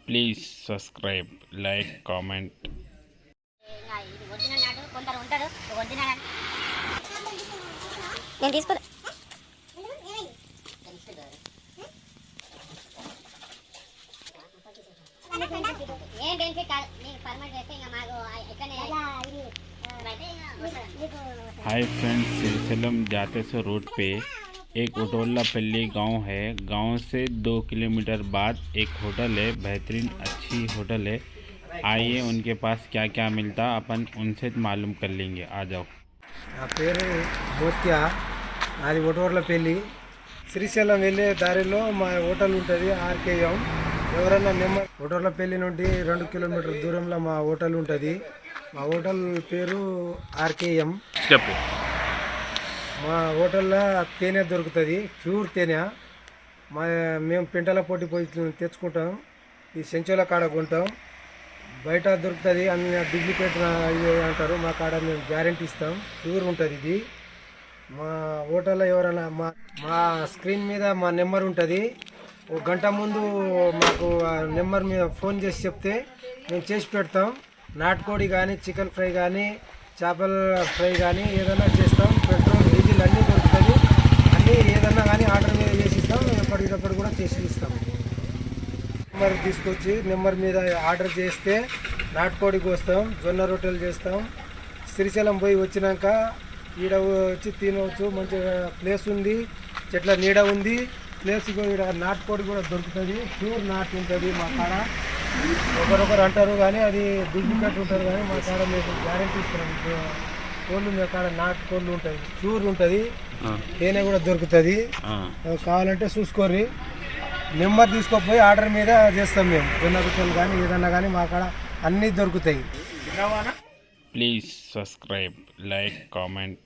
Please subscribe, like, comment. నేను తీసుకోలే. ఏం బెనిఫిట్ కాదు, నీకు పర్మనెంట్ చేస్తే ఇంకా మాకు ఎక్కడనే हाय फ्रेंड्स, सिरसिलम जाते से रोड पे एक उटोलापल्ली गांव है। गांव से 2 किलोमीटर बाद एक होटल है, बेहतरीन अच्छी होटल है। आइए उनके पास क्या क्या मिलता अपन उनसे मालूम कर लेंगे। आ जाओ। నా పేరు మోత్యా, నాది ఒటోర్లపల్లి. శ్రీశైలం వెళ్ళే దారిలో మా హోటల్ ఉంటుంది, ఆర్కేఎం. ఎవరైనా నెంబర్ ఒటోర్లపల్లి నుండి 2 కిలోమీటర్ దూరంలో మా హోటల్ ఉంటుంది. మా హోటల్ పేరు ఆర్కేఎం. చెప్పు. మా హోటల్లో తేనె దొరుకుతుంది, ప్యూర్ తేనె. మేము పెంటల పోటీ పోయి తెచ్చుకుంటాం, ఈ సెంచుల కాడ కొంటాం. బయట దొరుకుతుంది అన్ని డూప్లికేట్ ఇది అంటారు, మా కాడ మేము గ్యారెంటీ ఇస్తాం, ప్యూర్ ఉంటుంది ఇది. మా హోటల్లో ఎవరైనా మా స్క్రీన్ మీద మా నెంబర్ ఉంటుంది. ఒక గంట ముందు మాకు ఆ నెంబర్ మీద ఫోన్ చేసి చెప్తే మేము చేసి పెడతాం. నాటుకోడి కానీ, చికెన్ ఫ్రై కానీ, చేపల ఫ్రై కానీ ఏదైనా చేస్తాం. పెట్రోల్, డీజిల్ అన్నీ దొరుకుతుంది. అన్నీ ఏదన్నా కానీ ఆర్డర్ మీద చేసి ఇస్తాం, ఎప్పటికప్పుడు కూడా చేసి ఇస్తాం. నెంబర్ తీసుకొచ్చి నెంబర్ మీద ఆర్డర్ చేస్తే నాటుకోడి కోస్తాం, జొన్న రొట్టెలు చేస్తాం. శ్రీశైలం పోయి వచ్చినాక ఈడ వచ్చి తినవచ్చు. మంచిగా ప్లేస్ ఉంది, చెట్ల నీడ ఉంది. ప్లేస్ ఈడ నాటుకోడి కూడా దొరుకుతుంది, ప్యూర్ నాటు ఉంటుంది మా కాడ. ఒకరొకరు అంటారు కానీ అది డూప్లికేట్ ఉంటారు, కానీ మా కాడ మీకు గ్యారెంటీ ఇస్తున్నాం. కోళ్ళు మా కాడ నాటు కోళ్ళు ఉంటాయి, ప్యూర్ ఉంటుంది. తేనె కూడా దొరుకుతుంది, కావాలంటే చూసుకోర్రి. నెంబర్ తీసుకుపోయి ఆర్డర్ మీద చేస్తాం మేము. జొన్న రొట్టెలు కానీ ఏదన్నా కానీ మా కాడ అన్నీ దొరుకుతాయి. Please subscribe, like, comment.